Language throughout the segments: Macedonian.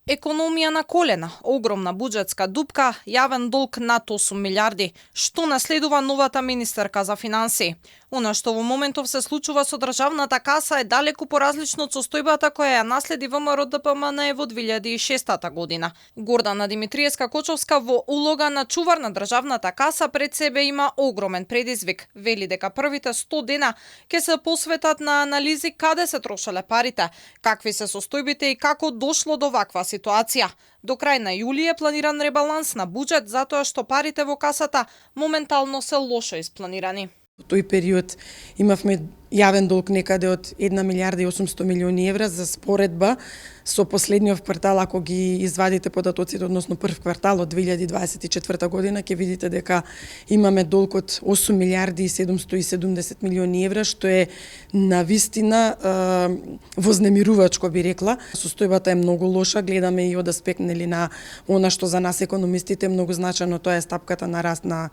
Економија на колена, огромна буџетска дупка, јавен долг над 8 милиарди. Што наследува новата министерка за финансии? Она што во моментов се случува со државната каса е далеку поразлично од состојбата која ја наследи ВМРО ДПМН во 2006 година. Гордана Димитриевска-Кочовска во улога на чувар на државната каса пред себе има огромен предизвик. Вели дека првите 100 дена ќе се посветат на анализи каде се трошеле парите, какви се состојбите и како дошло до ваква ситуација. До крај на јули е планиран ребаланс на буџет затоа што парите во касата моментално се лошо испланирани. Во тој период имавме јавен долг некаде од 1 милиарда и 800 милиони евра. За споредба со последниот квартал, ако ги извадите податоците, односно прв квартал од 2024 година, ќе видите дека имаме долг од 8 милиарди и 770 милиони евра, што е навистина вознемирувачко, би рекла. Состојбата е многу лоша, гледаме и од аспект на она што за нас економистите е многу значено, тоа е стапката на раст на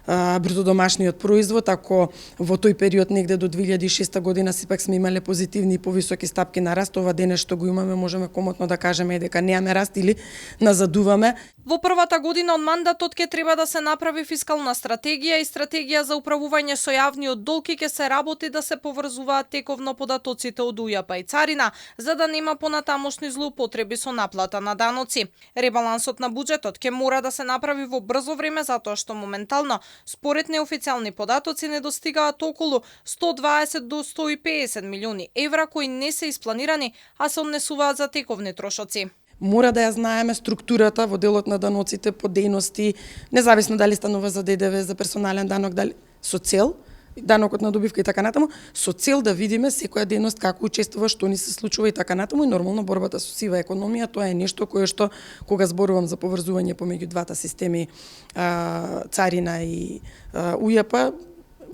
брутодомашниот производ. Ако во тој период негде до 2006 година сепак сме имале позитивни и повисоки стапки на раст, ова денес што го имаме можеме комотно да кажеме дека немаме раст или назадуваме. Во првата година од мандатот ќе треба да се направи фискална стратегија и стратегија за управување со јавниот долг и ќе се работи да се поврзуваат тековно податоците од УЈП и царина, за да нема понатамошни злоупотреби со наплата на даноци. Ребалансот на буџетот ќе мора да се направи во брзо време затоа што моментално според неофицијални податоци недостигаат околу 120 до 150 милиони евра кои не се испланирани, а се однесуваат за тековни трошоци. Мора да ја знаеме структурата во делот на даноците по дејности, независно дали станува за ДДВ, за персонален данок, дали со цел, данокот на добивка и така натаму, со цел да видиме секоја дејност како учествува, што ни се случува и така натаму, и нормално борбата со сива економија, тоа е нешто кое што кога зборувам за поврзување помеѓу двата системи, царина и УЈП,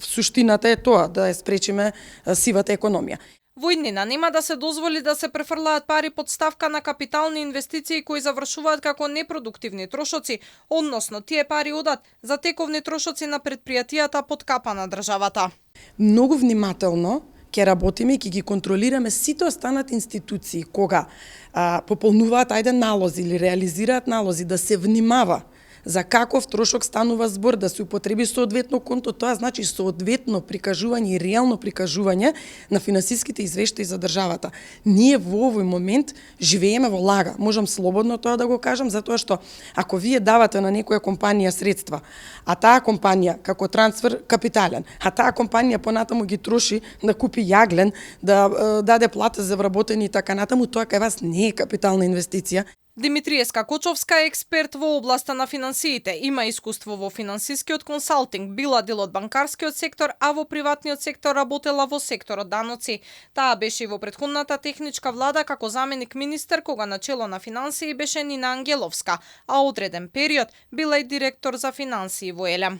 суштината е тоа да ја спречиме сивата економија. Во иднина нема да се дозволи да се префрлаат пари под ставка на капитални инвестиции кои завршуваат како непродуктивни трошоци, односно тие пари одат за тековни трошоци на претпријатијата под капа на државата. Многу внимателно ќе работиме и ќе ги контролираме сите останати институции кога пополнуваат налози или реализираат налози, да се внимава за каков трошок станува збор, да се употреби соодветно конто, тоа значи соодветно прикажување и реално прикажување на финансиските извештаи за државата. Ние во овој момент живееме во лага. Можам слободно тоа да го кажам, затоа што ако вие давате на некоја компанија средства, а таа компанија како трансфер капитален, а таа компанија понатаму ги троши да купи јаглен, да даде плата за вработени и така натаму, тоа кај вас не е капитална инвестиција. Димитриевска-Кочовска е експерт во областа на финансиите, има искуство во финансискиот консалтинг, била дел од банкарскиот сектор, а во приватниот сектор работела во секторот даноци. Таа беше во претходната техничка влада како заменик министер, кога начело на финансии беше Нина Ангеловска, а одреден период била и директор за финансии во Елем.